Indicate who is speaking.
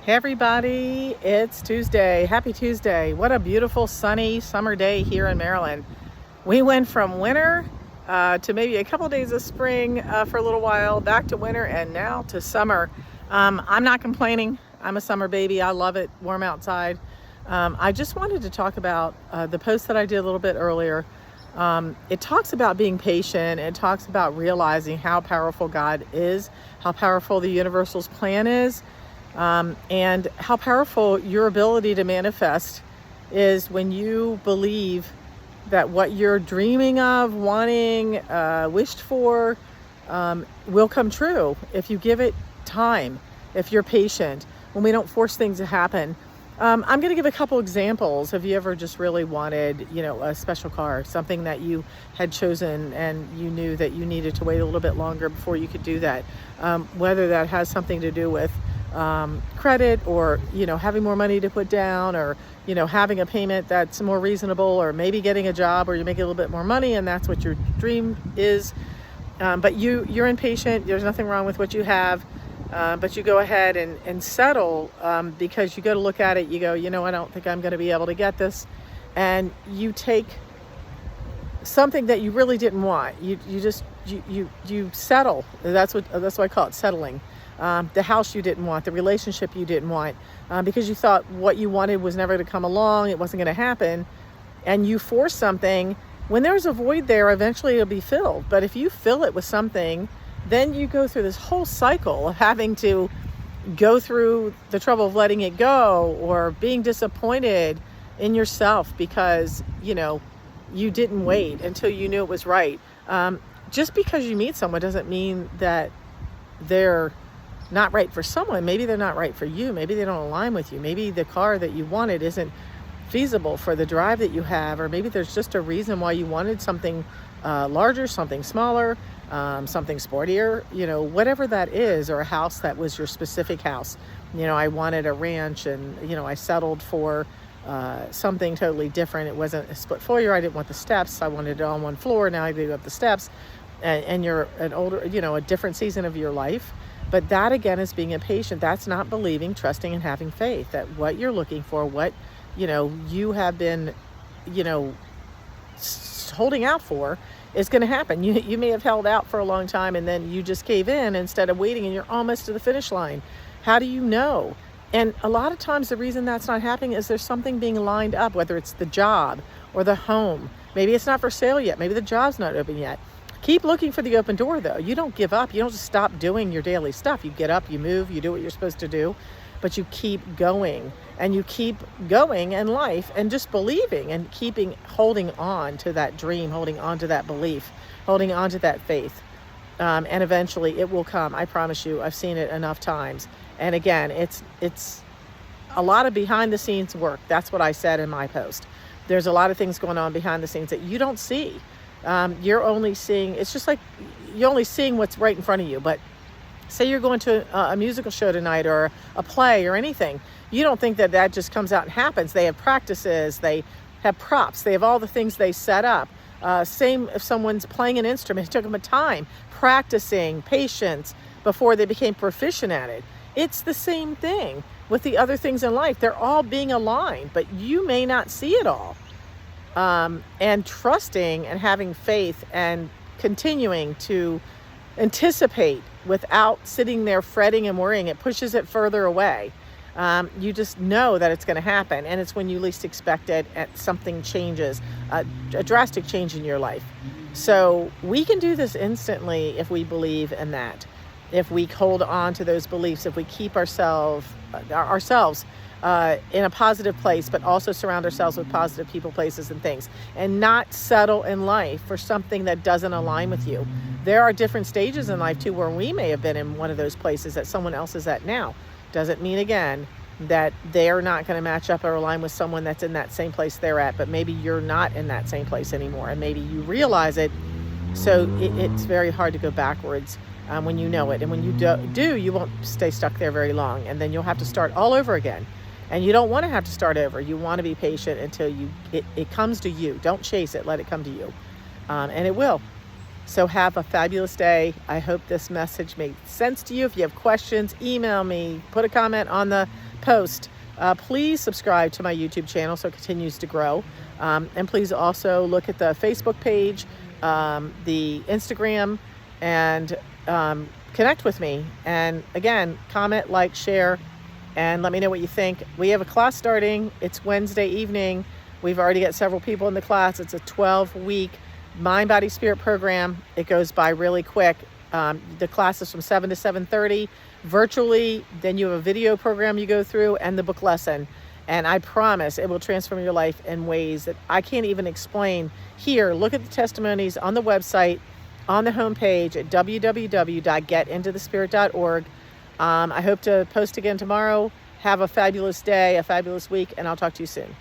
Speaker 1: Hey everybody, it's Tuesday. Happy Tuesday. What a beautiful sunny summer day here in Maryland. We went from winter to maybe a couple days of spring for a little while, back to winter, and now to summer. I'm not complaining. I'm a summer baby. I love it, warm outside. I just wanted to talk about the post that I did a little bit earlier. It talks about being patient. It talks about realizing how powerful God is, how powerful the universal's plan is. And how powerful your ability to manifest is when you believe that what you're dreaming of, wanting, wished for, will come true if you give it time, if you're patient, when we don't force things to happen. I'm going to give a couple examples. Have you ever just really wanted, a special car, something that you had chosen and you knew that you needed to wait a little bit longer before you could do that? Whether that has something to do with credit or, having more money to put down, or, having a payment that's more reasonable, or maybe getting a job where you make a little bit more money and that's what your dream is. But you're impatient. There's nothing wrong with what you have. But you go ahead and settle because you go to look at it, you go, I don't think I'm going to be able to get this. And you take something that you really didn't want. You settle. That's what I call it, settling. The house you didn't want, the relationship you didn't want, because you thought what you wanted was never to come along, it wasn't going to happen, and you force something. When there's a void there, eventually it'll be filled. But if you fill it with something, then you go through this whole cycle of having to go through the trouble of letting it go, or being disappointed in yourself because, you didn't wait until you knew it was right. Just because you meet someone doesn't mean that they're not right for someone. Maybe they're not right for you. Maybe they don't align with you. Maybe the car that you wanted isn't feasible for the drive that you have, or maybe there's just a reason why you wanted something larger, something smaller, something sportier, whatever that is, or a house that was your specific house. I wanted a ranch, and, I settled for something totally different. It wasn't a split foyer. I didn't want the steps. I wanted it on one floor. Now I do up the steps, and you're an older, a different season of your life. But that, again, is being impatient. That's not believing, trusting, and having faith that what you're looking for, what, you have been, holding out for, is going to happen. You may have held out for a long time, and then you just cave in instead of waiting, and you're almost to the finish line. How do you know? And a lot of times the reason that's not happening is there's something being lined up, whether it's the job or the home. Maybe it's not for sale yet. Maybe the job's not open yet. Keep looking for the open door, though. You don't give up. You don't just stop doing your daily stuff. You get up, you move, you do what you're supposed to do, but you keep going, and you keep going in life, and just believing and holding on to that dream, holding on to that belief, holding on to that faith. And eventually it will come. I promise you. I've seen it enough times. And again, it's a lot of behind the scenes work. That's what I said in my post. There's a lot of things going on behind the scenes that you don't see. You're only seeing, it's just like you're only seeing what's right in front of you. But say you're going to a musical show tonight, or a play, or anything. You don't think that just comes out and happens. They have practices, they have props, they have all the things they set up. Same if someone's playing an instrument, it took them a time, practicing, patience, before they became proficient at it. It's the same thing with the other things in life. They're all being aligned, but you may not see it all. And trusting and having faith and continuing to anticipate without sitting there fretting and worrying, it pushes it further away. You just know that it's going to happen, and it's when you least expect it, something changes, a drastic change in your life. So we can do this instantly if we believe in that, if we hold on to those beliefs, if we keep ourselves in a positive place, but also surround ourselves with positive people, places, and things, and not settle in life for something that doesn't align with you. There are different stages in life too, where we may have been in one of those places that someone else is at now. Doesn't mean, again, that they're not going to match up or align with someone that's in that same place they're at, but maybe you're not in that same place anymore, and maybe you realize it. So it's very hard to go backwards when you know it. And when you do, you won't stay stuck there very long, and then you'll have to start all over again. And you don't want to have to start over. You want to be patient until it comes to you. Don't chase it. Let it come to you. And it will. So have a fabulous day. I hope this message made sense to you. If you have questions, email me, put a comment on the post. Please subscribe to my YouTube channel so it continues to grow. And please also look at the Facebook page, the Instagram, and connect with me. And again, comment, like, share, and let me know what you think. We have a class starting. It's Wednesday evening. We've already got several people in the class. It's a 12-week mind, body, spirit program. It goes by really quick. The class is from 7 to 7:30 virtually. Then you have a video program you go through and the book lesson. And I promise it will transform your life in ways that I can't even explain here. Look at the testimonies on the website, on the homepage at www.getintothespirit.org. I hope to post again tomorrow. Have a fabulous day, a fabulous week, and I'll talk to you soon.